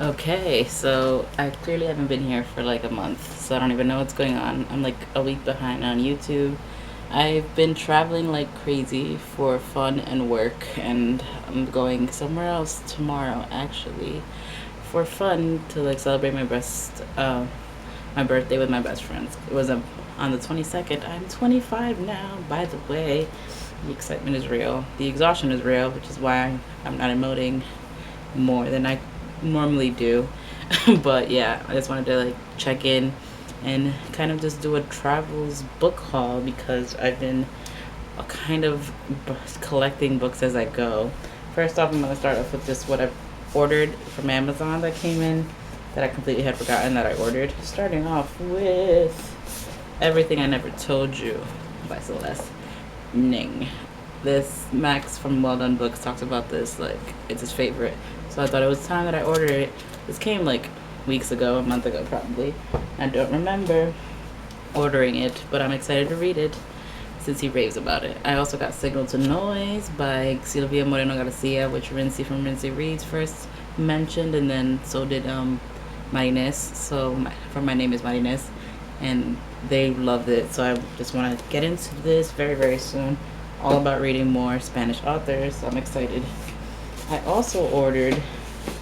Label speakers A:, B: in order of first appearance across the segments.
A: Okay, so I clearly haven't been here for like a month, so I don't even know what's going on. I'm like a week behind on YouTube. I've been traveling like crazy for fun and work, and I'm going somewhere else tomorrow actually for fun to like celebrate my birthday with my best friends. It was on the 22nd. I'm 25 now, by the way. The excitement is real. The exhaustion is real, which is why I'm not emoting more than I normally do. But yeah, I just wanted to like check in and kind of just do a travels book haul because I've been kind of collecting books as I go. First off, I'm going to start off with just what I've ordered from Amazon that came in that I completely had forgotten that I ordered. Starting off with Everything I Never Told You by Celeste Ning. This Max from Well Done Books talks about this like it's his favorite. So I thought it was time that I ordered it. This came like weeks ago, a month ago probably. I don't remember ordering it, but I'm excited to read it since he raves about it. I also got Signal to Noise by Silvia Moreno Garcia, which Rincy from Rincy Reads first mentioned, and then so did Marines. From My Name is Marines, and they loved it. So I just want to get into this very, very soon. All about reading more Spanish authors, so I'm excited. I also ordered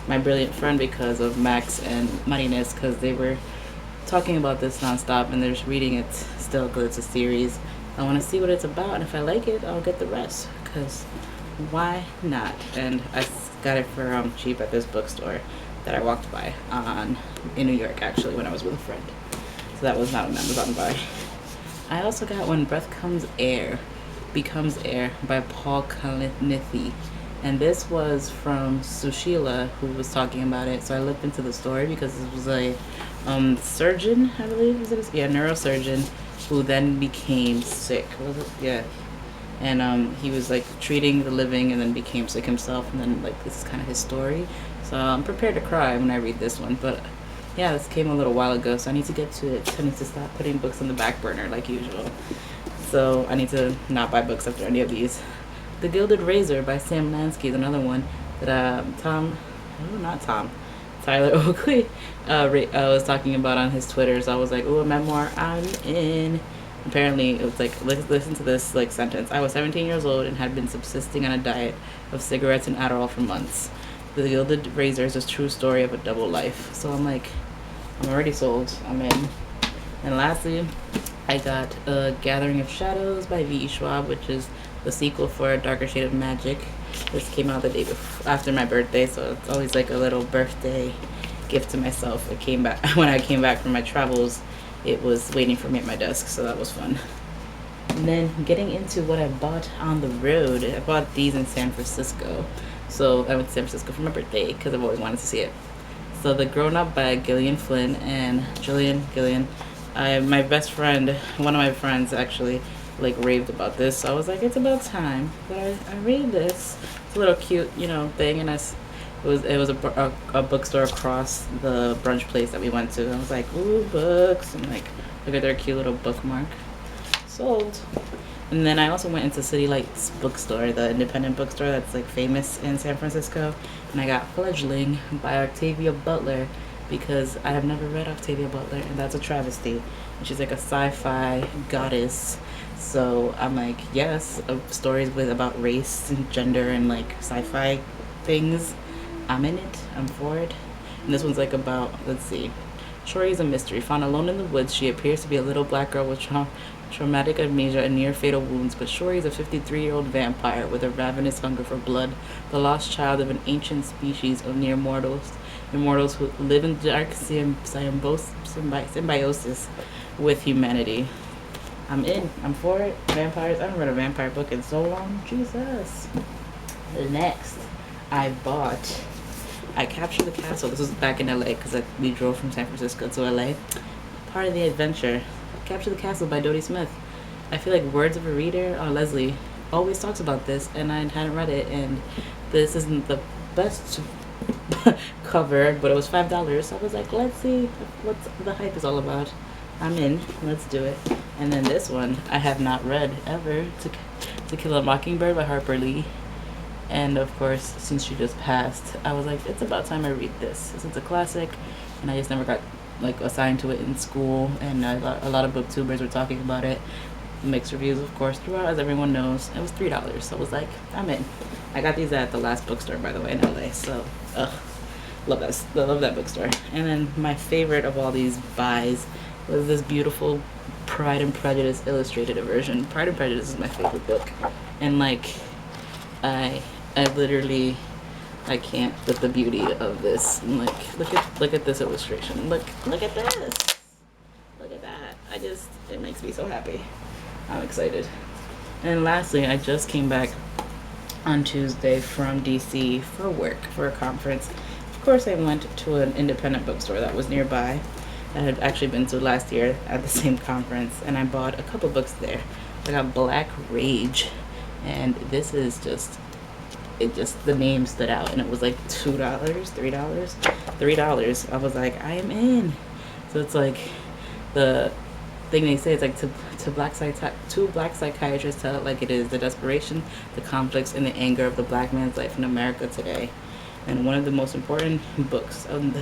A: My Brilliant Friend because of Max and Marines, because they were talking about this nonstop and they're just reading it still because it's a series. I want to see what it's about, and if I like it, I'll get the rest, because why not? And I got it for cheap at this bookstore that I walked by in New York, actually, when I was with a friend. So that was not an Amazon buy. I also got When Breath Becomes Air by Paul Kalanithi. And this was from Sushila, who was talking about it. So I looked into the story because this was a surgeon, I believe, was it? Yeah, neurosurgeon, who then became sick. Was it? Yeah. And he was like treating the living and then became sick himself. And then like this is kind of his story. So I'm prepared to cry when I read this one. But yeah, this came a little while ago, so I need to get to it. I need to stop putting books on the back burner like usual. So I need to not buy books after any of these. The Gilded Razor by Sam Lansky is another one that Tyler Oakley was talking about on his Twitter. So I was like, "Ooh, a memoir, I'm in." Apparently, it was like, listen to this like sentence. I was 17 years old and had been subsisting on a diet of cigarettes and Adderall for months. The Gilded Razor is a true story of a double life. So I'm like, I'm already sold. I'm in. And lastly, I got Gathering of Shadows by V.E. Schwab, which is the sequel for A Darker Shade of Magic. This came out the day after my birthday, so it's always like a little birthday gift to myself. It came back when I came back from my travels. It was waiting for me at my desk, so that was fun. And then getting into what I bought on the road. I bought these in San Francisco. So I went to San Francisco for my birthday because I've always wanted to see it. So The Grown Up by Gillian Flynn and Julian Gillian. My best friend, one of my friends actually, like raved about this. So I was like, it's about time that I read this. It's a little cute, thing, and it was a bookstore across the brunch place that we went to. I was like, ooh, books, and like look at their cute little bookmark. Sold. And then I also went into City Lights bookstore, the independent bookstore that's like famous in San Francisco, and I got Fledgling by Octavia Butler, because I have never read Octavia Butler, and that's a travesty. And she's like a sci-fi goddess. So I'm like, yes, stories about race and gender and like sci-fi things. I'm in it. I'm for it. And this one's like about, let's see. Shori is a mystery. Found alone in the woods, she appears to be a little black girl with traumatic amnesia and near-fatal wounds, but Shori is a 53-year-old vampire with a ravenous hunger for blood, the lost child of an ancient species of near mortals who live in dark symbiosis with humanity. I'm in. I'm for it. Vampires. I haven't read a vampire book in so long. Jesus. Next, I Captured the Castle. This was back in LA because we drove from San Francisco to LA. Part of the adventure. Capture the Castle by Dodie Smith. I feel like Words of a Reader, Leslie, always talks about this, and I hadn't read it, and this isn't the best cover, but it was $5, so I was like, let's see what the hype is all about. I'm in. Let's do it. And then this one I have not read ever. To Kill a Mockingbird by Harper Lee. And of course, since she just passed, I was like, it's about time I read this. Since it's a classic, and I just never got like assigned to it in school, and a lot of booktubers were talking about it. Mixed reviews, of course, throughout, as everyone knows. It was $3, so I was like, I'm in. I got these at the last bookstore, by the way, in LA. So, love that. Love that bookstore. And then my favorite of all these buys was this beautiful Pride and Prejudice illustrated version. Pride and Prejudice is my favorite book, and like, I literally, I can't with the beauty of this. And like, look at this illustration. Look at this. Look at that. It makes me so happy. I'm excited. And lastly, I just came back on Tuesday from DC for work, for a conference. Of course, I went to an independent bookstore that was nearby. I had actually been to last year at the same conference, and I bought a couple books there. I got Black Rage, and this is just, the name stood out, and it was like $2, $3. I was like, I am in. So it's like the thing they say, it's like two black psychiatrists tell it like it is, the desperation, the conflicts, and the anger of the black man's life in America today. And one of the most important books on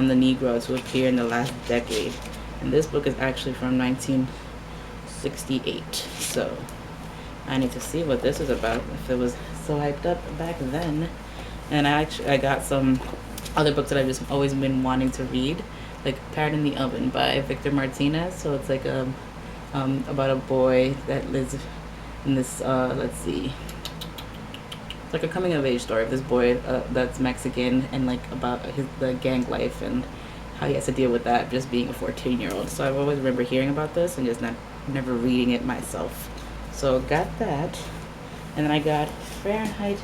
A: the Negroes who appeared in the last decade. And this book is actually from 1968. So I need to see what this is about, if it was so hyped up back then. And I got some other books that I've just always been wanting to read, like Parrot in the Oven by Victor Martinez. So it's like about a boy that lives in this, let's see, it's like a coming of age story of this boy that's Mexican, and like about the gang life and how he has to deal with that just being a 14-year-old. So I always remember hearing about this and just never reading it myself. So got that, and then I got Fahrenheit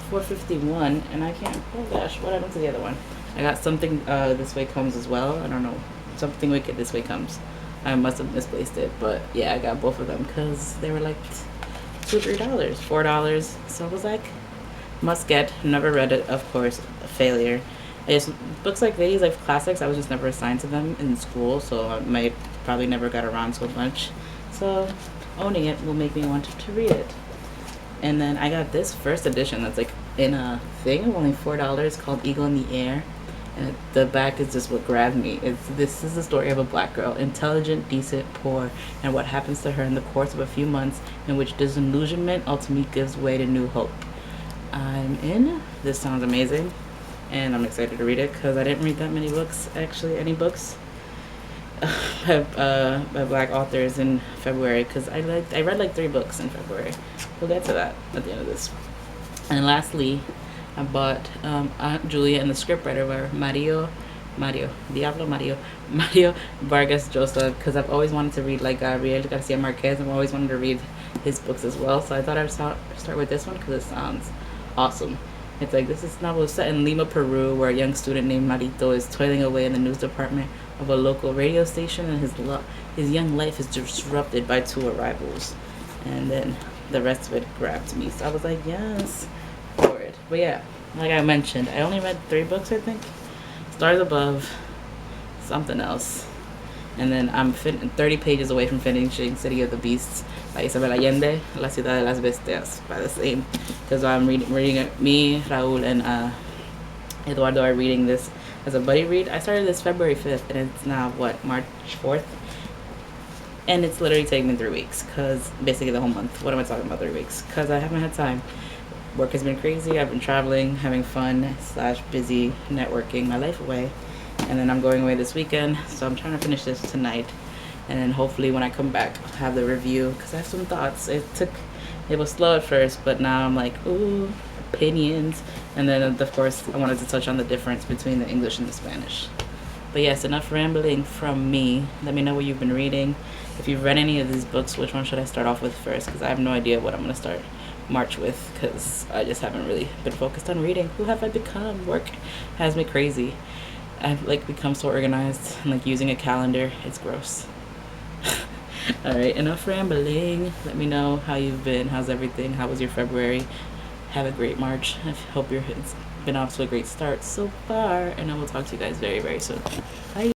A: 451, and I can't, oh gosh, what happened to the other one? I got Something This Way Comes as well. I don't know, Something Wicked This Way Comes. I must have misplaced it, but yeah, I got both of them because they were like $2, $3, $4. So I was like, must get. Never read it, of course, a failure. Books like these, like classics, I was just never assigned to them in school, so I might probably never got around to it much. So owning it will make me want to read it. And then I got this first edition that's like in a thing of only $4 called Eagle in the Air. And the back is just what grabbed me. This is the story of a black girl, intelligent, decent, poor, and what happens to her in the course of a few months in which disillusionment ultimately gives way to new hope. I'm in. This sounds amazing, and I'm excited to read it because I didn't read that many books, actually, any books by black authors in February, because I read like 3 books in February. We'll get to that at the end of this. And lastly, I bought Aunt Julia and the Scriptwriter by Mario Vargas Llosa, because I've always wanted to read like Gabriel Garcia Marquez. I've always wanted to read his books as well, so I thought I'd start with this one because it sounds awesome. It's like, this novel is set in Lima, Peru, where a young student named Marito is toiling away in the news department of a local radio station, and his young life is disrupted by 2 arrivals. And then the rest of it grabbed me, so I was like, yes, for it. But yeah, like I mentioned, I only read 3 books, I think. Stars Above, something else, and then I'm 30 pages away from finishing City of the Beasts by Isabel Allende, La Ciudad de las Bestias by the same, because I'm reading it. Me, Raul, and Eduardo are reading this as a buddy read. I started this February 5th, and it's now March 4th, and it's literally taking me 3 weeks, because basically the whole month. What am I talking about, 3 weeks? Because I haven't had time. Work has been crazy. I've been traveling, having fun / busy networking my life away, and then I'm going away this weekend, so I'm trying to finish this tonight, and then hopefully when I come back I'll have the review, because I have some thoughts. It was slow at first, but now I'm like, ooh, opinions. And then of course I wanted to touch on the difference between the English and the Spanish. But yes, enough rambling from me. Let me know what you've been reading. If you've read any of these books, which one should I start off with first, because I have no idea what I'm going to start March with, because I just haven't really been focused on reading. Who have I become? Work has me crazy. I've like become so organized, and like using a calendar, it's gross. Alright, enough rambling. Let me know how you've been. How's everything? How was your February? Have a great March. I hope it's been off to a great start so far, and I will talk to you guys very, very soon. Bye.